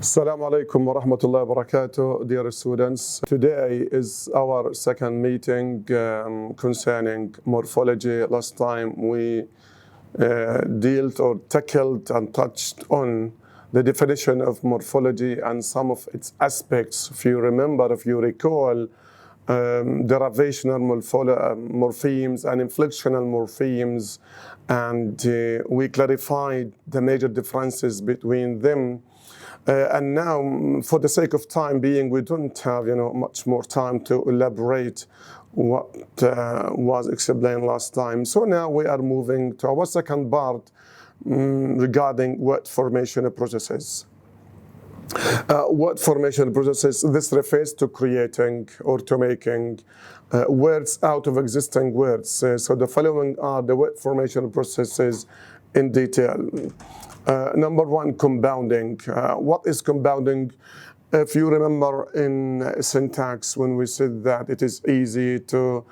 Assalamu alaikum wa rahmatullahi wa barakatuh, dear students. Today is our second meeting concerning morphology. Last time we dealt or tackled and touched on the definition of morphology and some of its aspects. If you remember, if you recall, derivational morphemes and inflectional morphemes, and we clarified the major differences between them. And now, for the sake of time being, we don't have much more time to elaborate what was explained last time. So now we are moving to our second part regarding word formation processes. Word formation processes, this refers to creating or to making words out of existing words. So the following are the word formation processes in detail. Number one, compounding. What is compounding? If you remember in syntax, when we said that it is easy to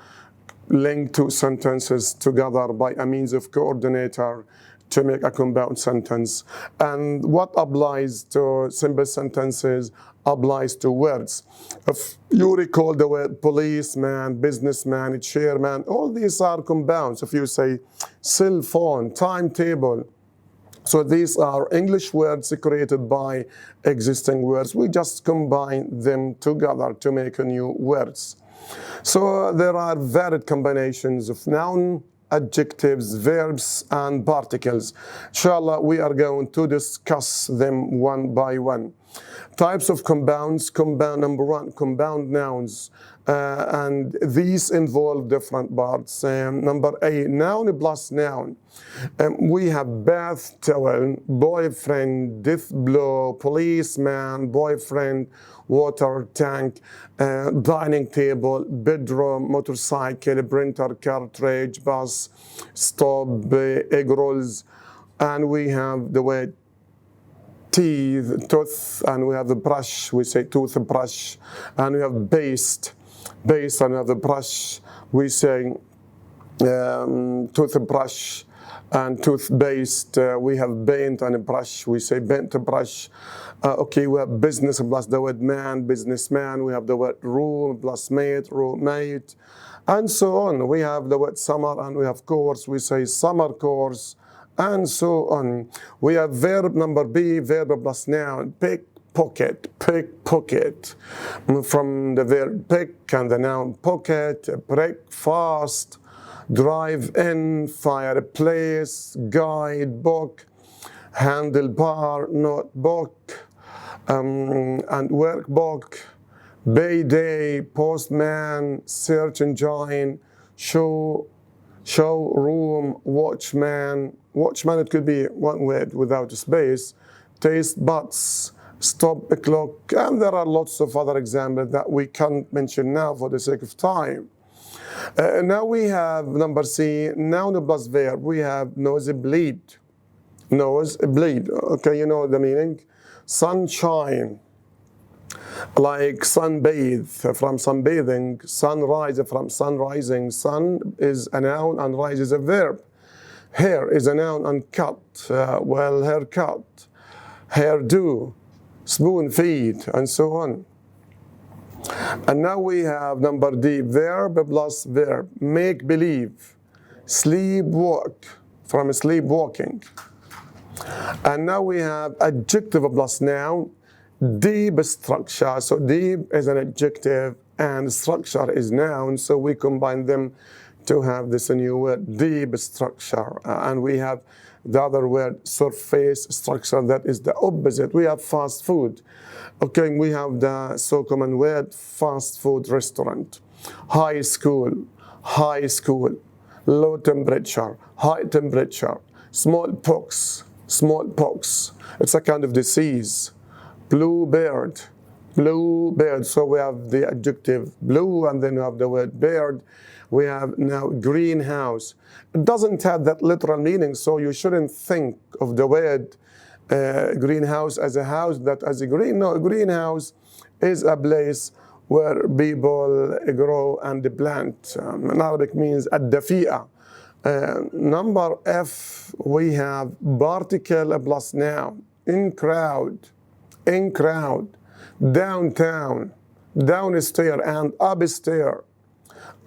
link two sentences together by a means of coordinator to make a compound sentence. And what applies to simple sentences applies to words. If you recall the word policeman, businessman, chairman, all these are compounds. If you say cell phone, timetable, so these are English words created by existing words. We just combine them together to make new words. So there are varied combinations of noun, adjectives, verbs, and particles. Inshallah, we are going to discuss them one by one. Types of compounds. Number one, compound nouns. And these involve different parts. Number A, noun plus noun. We have bath towel, boyfriend, death blow, policeman, boyfriend, water tank, dining table, bedroom, motorcycle, printer, cartridge, bus, stop, egg rolls, and we have the word teeth, tooth, and we have the brush, we say toothbrush, and we have paste, and we have the brush, we say toothbrush, and toothpaste, we have paint and a brush, we say paint brush. Okay, we have business plus the word man, businessman, we have the word room plus mate, roommate, and so on. We have the word summer and we have course, we say summer course, and so on. We have verb number B, verb plus noun, pickpocket. From the verb pick and the noun pocket, breakfast, drive in, fireplace, guidebook, handlebar, notebook, and workbook, payday, postman, search engine, showroom, watchman. Watchman, it could be one word without a space. Taste buds, stop a clock, and there are lots of other examples that we can't mention now for the sake of time. Now we have number C, noun plus verb. We have nosebleed. Nosebleed, okay, you know the meaning. Sunshine, like sunbathe from sunbathing, sunrise from sunrising. Sun is a noun and rise is a verb. Hair is a noun and cut, haircut, hairdo, spoon feed, and so on. And now we have number D, verb plus verb. Make believe, sleepwalk, from sleepwalking. And now we have adjective plus noun, deep structure. So deep is an adjective and structure is noun. So we combine them to have this new word, deep structure. And we have the other word, surface structure, that is the opposite. We have fast food. Okay, we have the so common word, fast food restaurant. High school, low temperature, high temperature, smallpox. It's a kind of disease. Bluebird. So we have the adjective blue, and then we have the word bird. We have now greenhouse. It doesn't have that literal meaning, so you shouldn't think of the word greenhouse as a house that as a green. No, a greenhouse is a place where people grow and plant. In Arabic means الدفيئة. Number F, we have particle plus noun. In crowd, in crowd, downtown, downstairs and upstairs.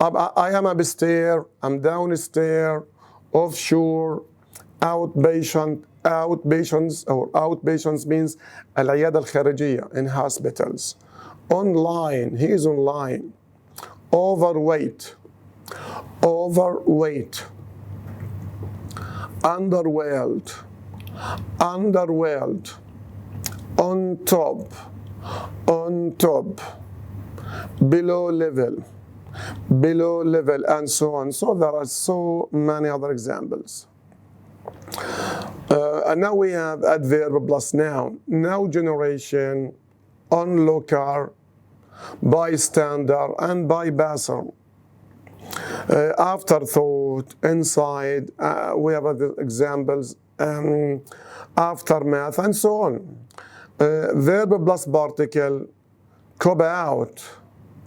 I am upstairs, I'm downstairs, offshore, outpatient. Outpatients means العيادة الخارجية in hospitals. Online, he is online. Overweight, underworld, on top, below level, and so on. So there are so many other examples. And now we have adverb plus noun. Now generation, onlooker, bystander, and bypasser. Afterthought, inside, we have other examples, aftermath, and so on. Verb plus particle, cob out,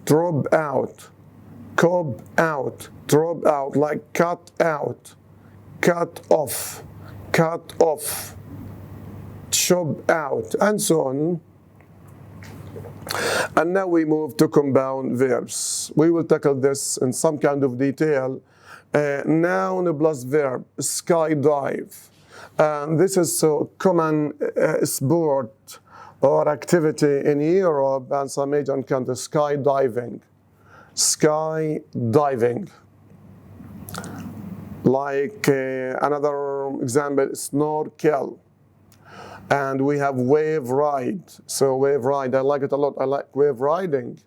drop out, cob out, drop out, like cut out, cut off, chop out, and so on. And now we move to compound verbs. We will tackle this in some kind of detail. Noun plus verb, skydive. This is so common sport or activity in Europe and some Asian countries, skydiving. Like another example, snorkel. And we have wave ride. So wave ride, I like it a lot. I like wave riding.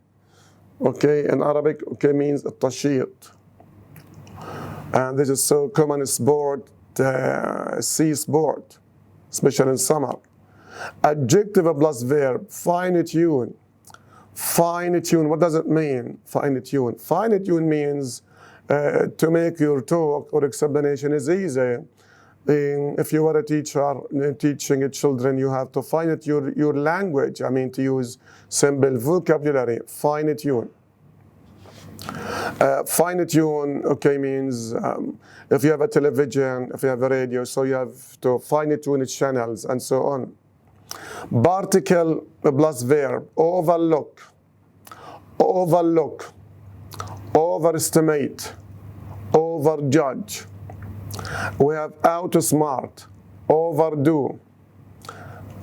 Okay, in Arabic, okay, means التشيط. And this is so common sport, sea sport, especially in summer. Adjective plus verb, fine tune. What does it mean, fine tune? Fine tune means to make your talk or explanation is easy. If you are a teacher teaching children, you have to fine tune your language. I mean, to use simple vocabulary, fine tune. Fine tune, okay, means if you have a television, if you have a radio, so you have to fine tune its channels and so on. Particle plus verb, overlook, overestimate, overjudge. We have outsmart, overdo,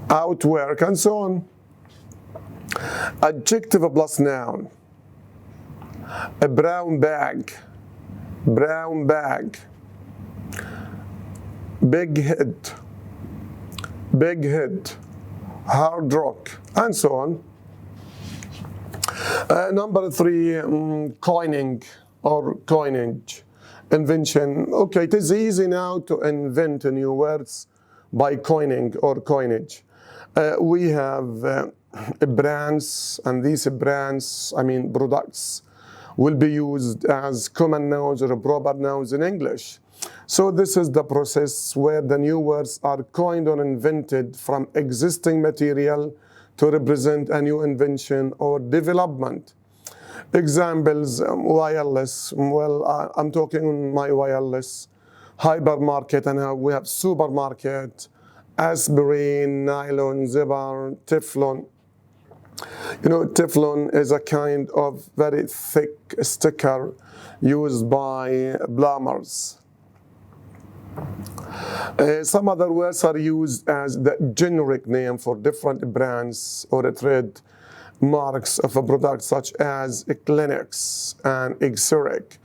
outwork, and so on. Adjective plus noun. A brown bag, big head, hard rock, and so on. Number 3, coining or coinage. Invention. Okay, it is easy now to invent new words by coining or coinage. We have brands, and these brands, I mean products, will be used as common nouns or proper nouns in English. So this is the process where the new words are coined or invented from existing material to represent a new invention or development. Examples, wireless. Well, I'm talking on my wireless. Hypermarket, and now we have supermarket, aspirin, nylon, zipper, Teflon. You know, Teflon is a kind of very thick sticker used by plumbers. Some other words are used as the generic name for different brands or trade marks of a product, such as clinics and Xeric.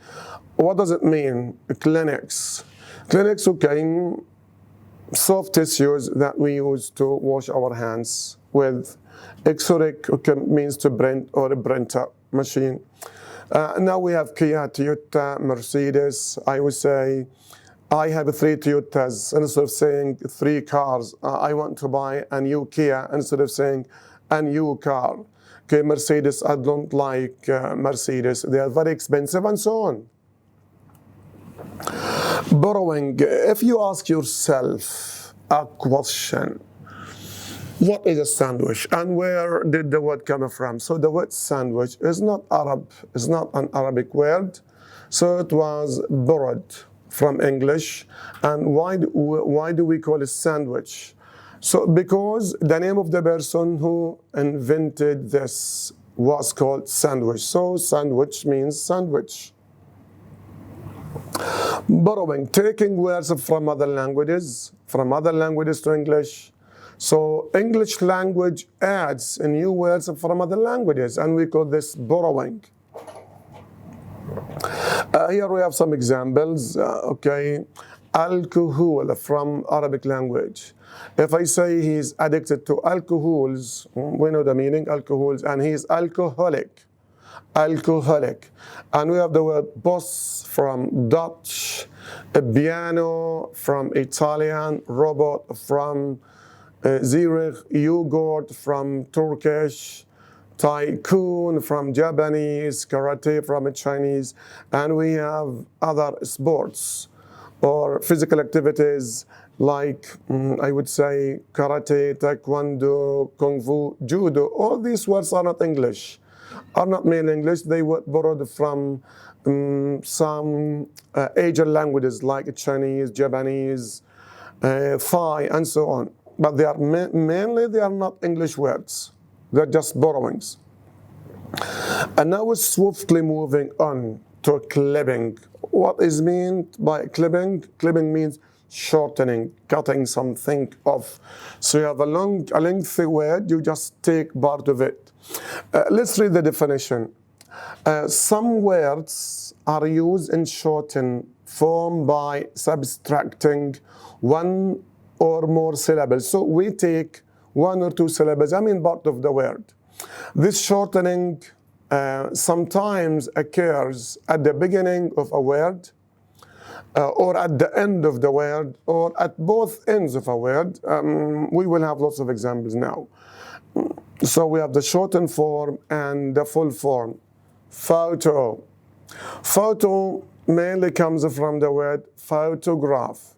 What does it mean, clinics? Clinics, okay, soft tissues that we use to wash our hands with. Xeric, okay, means to print or a printer machine. Now we have Kia, Toyota, Mercedes. I would say I have 3 Toyotas. Instead of saying 3 cars, I want to buy a new Kia instead of saying a new car. Okay, Mercedes, I don't like Mercedes. They are very expensive and so on. Borrowing. If you ask yourself a question, what is a sandwich and where did the word come from? So the word sandwich is not Arab, it's not an Arabic word. So it was borrowed from English. And why do we call it sandwich? So because the name of the person who invented this was called sandwich. So sandwich means sandwich. Borrowing, taking words from other languages to English. So English language adds new words from other languages, and we call this borrowing. Here we have some examples. Alcohol from Arabic language. If I say he's addicted to alcohols, we know the meaning, alcohols, and he's alcoholic. And we have the word boss from Dutch, a piano from Italian, robot from Zurich, yogurt from Turkish, tycoon from Japanese, karate from Chinese, and we have other sports or physical activities like I would say karate, taekwondo, kung fu, judo. All these words are not English, are not mainly English. They were borrowed from some Asian languages like Chinese, Japanese, Thai, and so on. But they are mainly they are not English words. They're just borrowings. And now we're swiftly moving on to clipping. What is meant by clipping? Clipping means shortening, cutting something off. So you have a lengthy word, you just take part of it. Let's read the definition. Some words are used in shortened form by subtracting one or more syllables. So we take one or two syllables, part of the word. This shortening sometimes occurs at the beginning of a word, or at the end of the word, or at both ends of a word. We will have lots of examples now. So we have the shortened form and the full form. Photo. Photo mainly comes from the word photograph.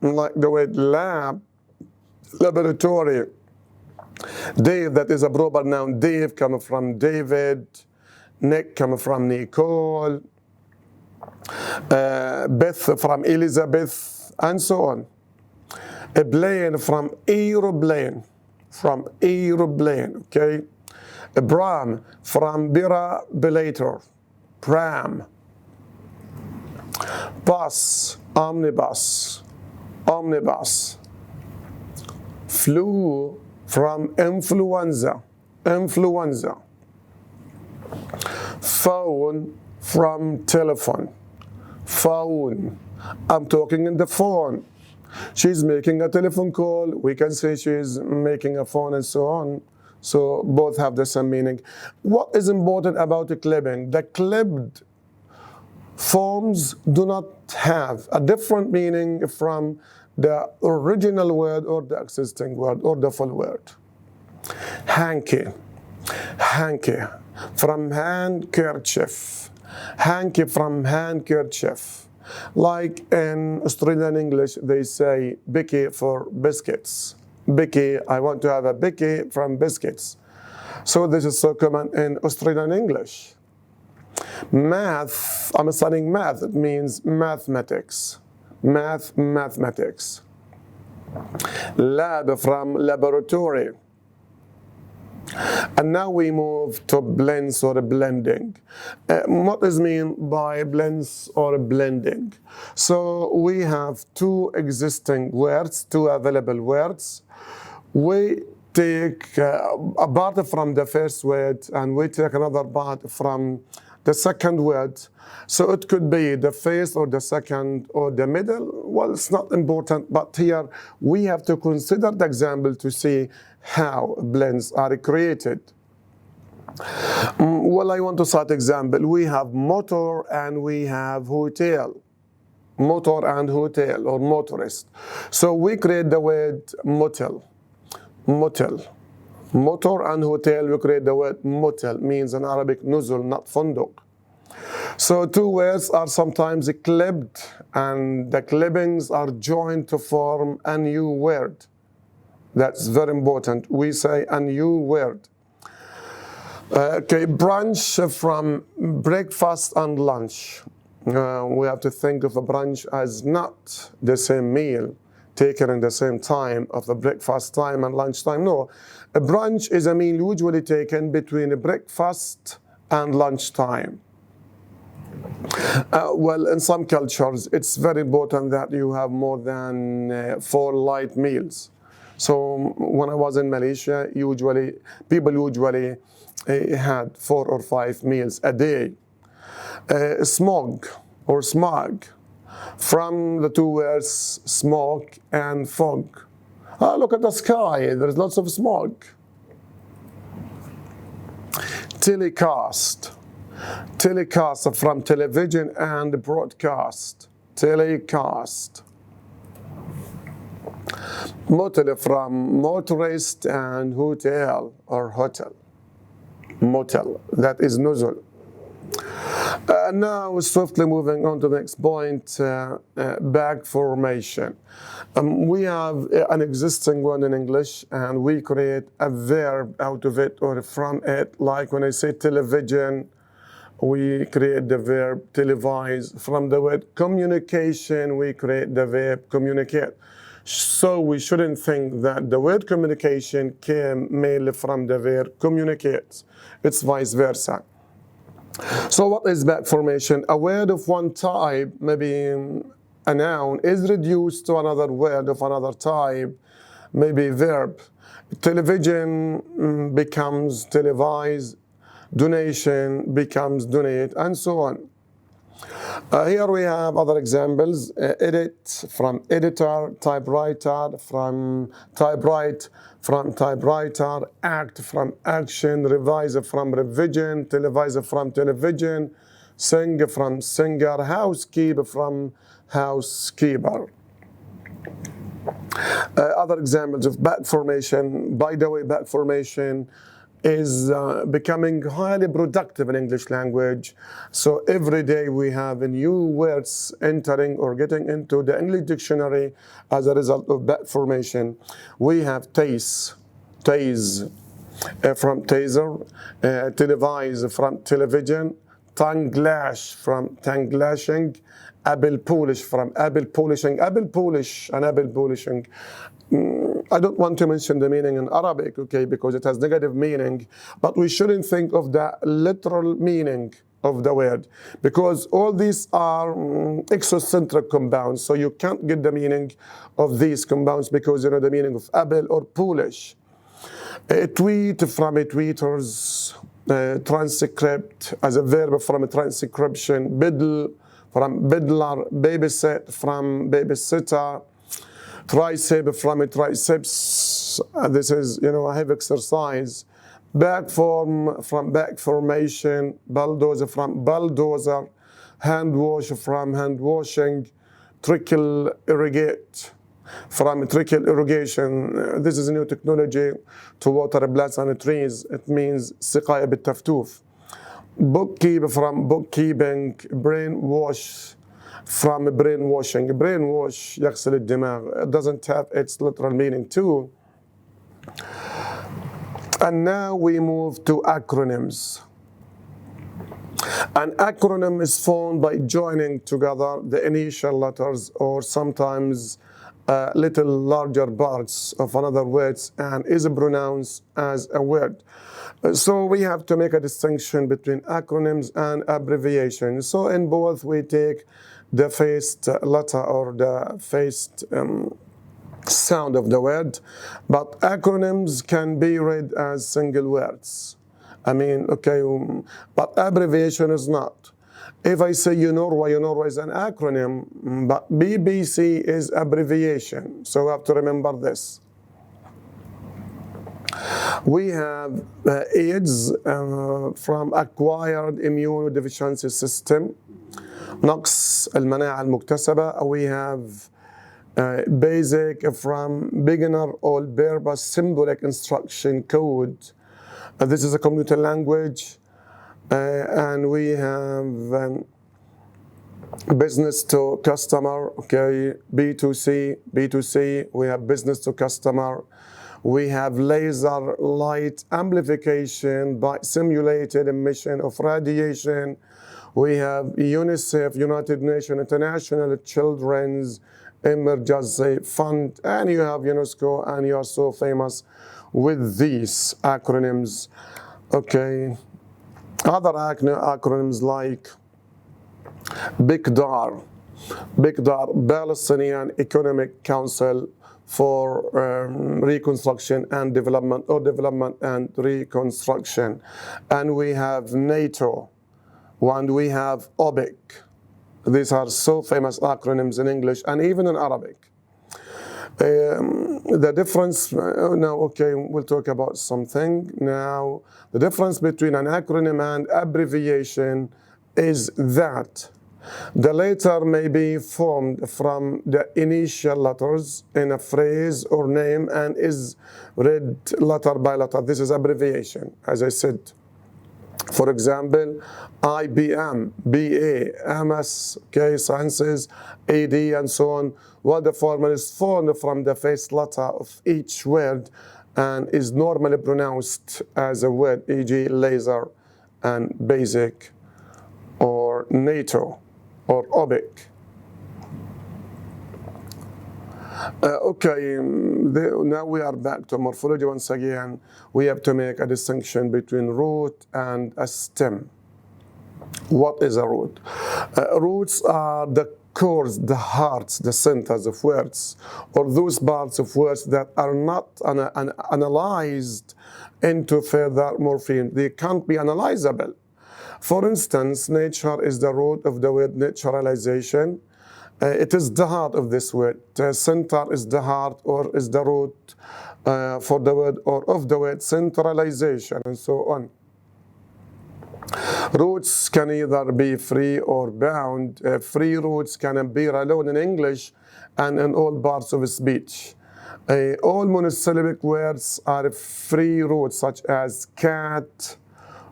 Like the word lab, laboratory. Dave, that is a proper noun. Dave comes from David. Nick comes from Nicole. Beth from Elizabeth, and so on. A plane from aeroplane. Okay. A pram from perambulator. Pram. Bus, omnibus. Flu from influenza. Phone from telephone. Phone. I'm talking in the phone. She's making a telephone call. We can say she's making a phone and so on. So both have the same meaning. What is important about the clipping? The clipped forms do not have a different meaning from the original word or the existing word or the full word. Hanky from handkerchief. Hanky from handkerchief. Like in Australian English, they say bicky for biscuits. Bicky, I want to have a bicky from biscuits. So this is so common in Australian English. Math, I'm studying math, it means mathematics. Mathematics. Lab from laboratory. And now we move to blends or blending. What is mean by blends or blending? So we have two existing words, two available words. We take a part from the first word and we take another part from the second word. So it could be the first or the second or the middle. Well, it's not important, but here we have to consider the example to see how blends are created. Well, I want to start example. We have motor and we have hotel. Motor and hotel or motorist. So we create the word motel. Motel. Motor and hotel, we create the word motel, means in Arabic nuzul, not funduk. So two words are sometimes clipped and the clippings are joined to form a new word. That's very important. We say a new word. Okay, brunch from breakfast and lunch. We have to think of a brunch as not the same meal. taken in the same time of the breakfast time and lunchtime. No, a brunch is a meal usually taken between breakfast and lunchtime. Well, in some cultures, it's very important that you have more than 4 light meals. So when I was in Malaysia, people usually had 4 or 5 meals a day. Smog or smog, from the 2 words smoke and fog. Look at the sky, there's lots of smog. Telecast from television and broadcast. Telecast. Motel from motorist and hotel or hotel. Motel, that is nuzul. Now swiftly moving on to the next point, back formation. We have an existing one in English and we create a verb out of it or from it. Like when I say television, we create the verb televise. From the word communication, we create the verb communicate. So we shouldn't think that the word communication came mainly from the verb communicate. It's vice versa. So what is back formation? A word of one type, maybe a noun, is reduced to another word of another type, maybe verb. Television becomes televise, donation becomes donate, and so on. Here we have other examples. Edit from editor, typewriter from typewrite, from typewriter, act from action, revise from revision, televise from television, sing from singer, housekeeper from housekeeper. Other examples of back formation. By the way, back formation is becoming highly productive in English language. So every day we have new words entering or getting into the English dictionary as a result of back formation. We have tase from taser, televise from television, tongue lash from tongue lashing, apple polish from apple polishing. Apple polish and apple polishing. I don't want to mention the meaning in Arabic, okay, because it has negative meaning, but we shouldn't think of the literal meaning of the word, because all these are exocentric compounds, so you can't get the meaning of these compounds because you know the meaning of apple or polish. A tweet from a tweeters, transcript as a verb from a transcription, biddle from biddler, babysit from babysitter, tricep from a triceps. This is, a heavy exercise. Back form from back formation, bulldozer from bulldozer, hand wash from hand washing, trickle irrigate from trickle irrigation. This is a new technology to water plants and trees. It means سقاية بالتفتوف. Bookkeep from bookkeeping, brainwash from brainwashing. Brainwash يغسل الدماغ. It doesn't have its literal meaning too. And now we move to acronyms. An acronym is formed by joining together the initial letters or sometimes little larger parts of another words and is pronounced as a word. So we have to make a distinction between acronyms and abbreviations. So in both we take the first letter or the first sound of the word, but acronyms can be read as single words. But abbreviation is not. If I say UNORWA is an acronym, but BBC is abbreviation. So we have to remember this. We have AIDS from acquired immunodeficiency system. نقص المناعة المكتسبة. We have basic from beginner all-purpose symbolic instruction code. This is a computer language. And we have business to customer, okay, B2C, we have business to customer. We have laser light amplification by simulated emission of radiation. We have UNICEF, United Nations International Children's emergency fund, and you have UNESCO, and you are so famous with these acronyms. Okay, other acronyms like BICDAR, Palestinian Economic Council for Reconstruction and Development, or Development and Reconstruction. And we have NATO, and we have OPEC. These are so famous acronyms in English and even in Arabic. The difference, now, okay, we'll talk about something. Now, the difference between an acronym and abbreviation is that the letter may be formed from the initial letters in a phrase or name and is read letter by letter. This is abbreviation, as I said. For example, IBM, BA, MS, okay, Sciences, AD, and so on. Well, the former is formed from the first letter of each word and is normally pronounced as a word, e.g. laser and basic, or NATO, or OPEC. Okay, now we are back to morphology once again. We have to make a distinction between root and a stem. What is a root? Roots are the cores, the hearts, the centers of words, or those parts of words that are not analyzed into further morphemes. They can't be analyzable. For instance, nature is the root of the word naturalization. It is the heart of this word. Center is the heart or is the root for the word or of the word centralization, and so on. Roots can either be free or bound. Free roots can appear alone in English and in all parts of speech. All monosyllabic words are free roots, such as cat,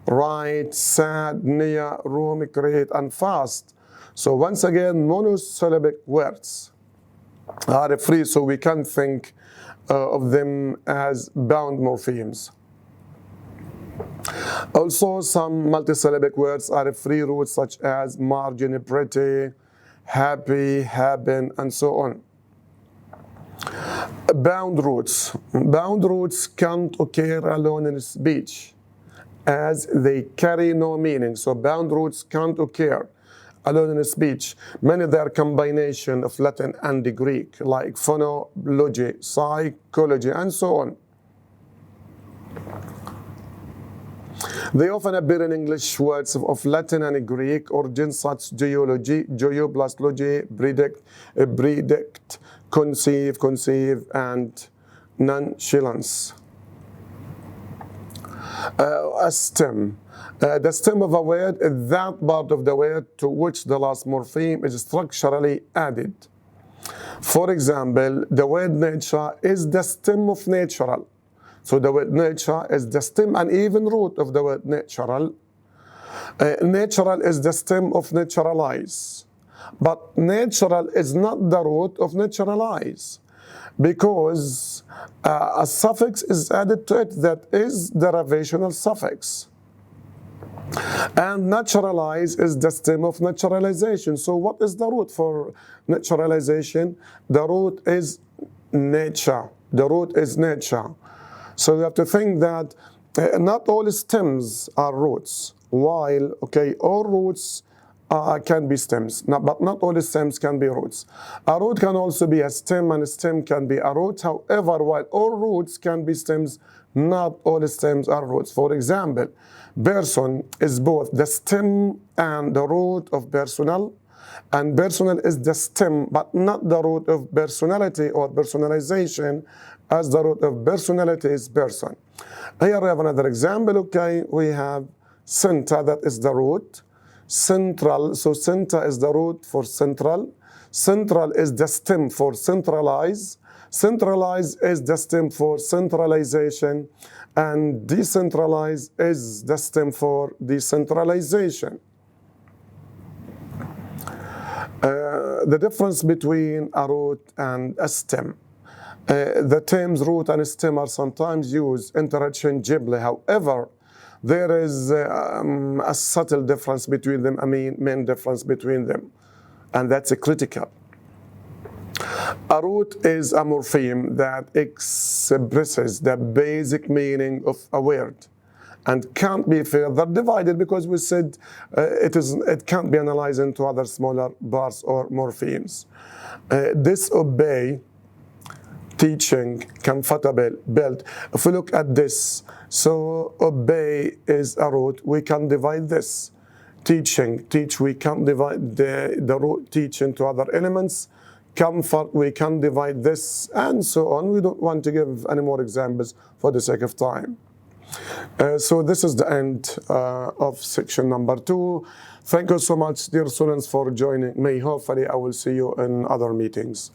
right, sad, near, room, create, and fast. So once again, monosyllabic words are free, so we can think of them as bound morphemes. Also, some multisyllabic words are free roots, such as margin, pretty, happy, happen, and so on. Bound roots can't occur alone in speech, as they carry no meaning. So bound roots can't occur alone in speech. Many they are combination of Latin and the Greek, like phonology, psychology, and so on. They often appear in English words of Latin and Greek origin, such geology, geo plus logy, predict, conceive, and nonchalance. A stem. The stem of a word is that part of the word to which the last morpheme is structurally added. For example, the word nature is the stem of natural. So the word nature is the stem and even root of the word natural. Natural is the stem of naturalize. But natural is not the root of naturalize, because a suffix is added to it that is derivational suffix. And naturalize is the stem of naturalization. So what is the root for naturalization? The root is nature. The root is nature. So you have to think that not all stems are roots, while, okay, all roots can be stems, but not all stems can be roots. A root can also be a stem, and a stem can be a root. However, while all roots can be stems, not all stems are roots. For example, person is both the stem and the root of personal, and personal is the stem but not the root of personality or personalization, as the root of personality is person. Here we have another example. Okay, we have center, that is the root. Central, so center is the root for central. Central is the stem for centralize. Centralize is the stem for centralization. And decentralize is the stem for decentralization. The difference between a root and a stem. The terms root and stem are sometimes used interchangeably. However, there is a subtle difference between them, main difference between them, and that's critical. A root is a morpheme that expresses the basic meaning of a word and can't be further divided, because we said it can't be analyzed into other smaller parts or morphemes. Disobey, teaching, comfortable, build. If we look at this, so obey is a root, we can divide this. Teaching, teach, we can divide the root teach into other elements. Comfort, we can divide this, and so on. We don't want to give any more examples for the sake of time. So this is the end of section number 2. Thank you so much, dear students, for joining me. Hopefully I will see you in other meetings.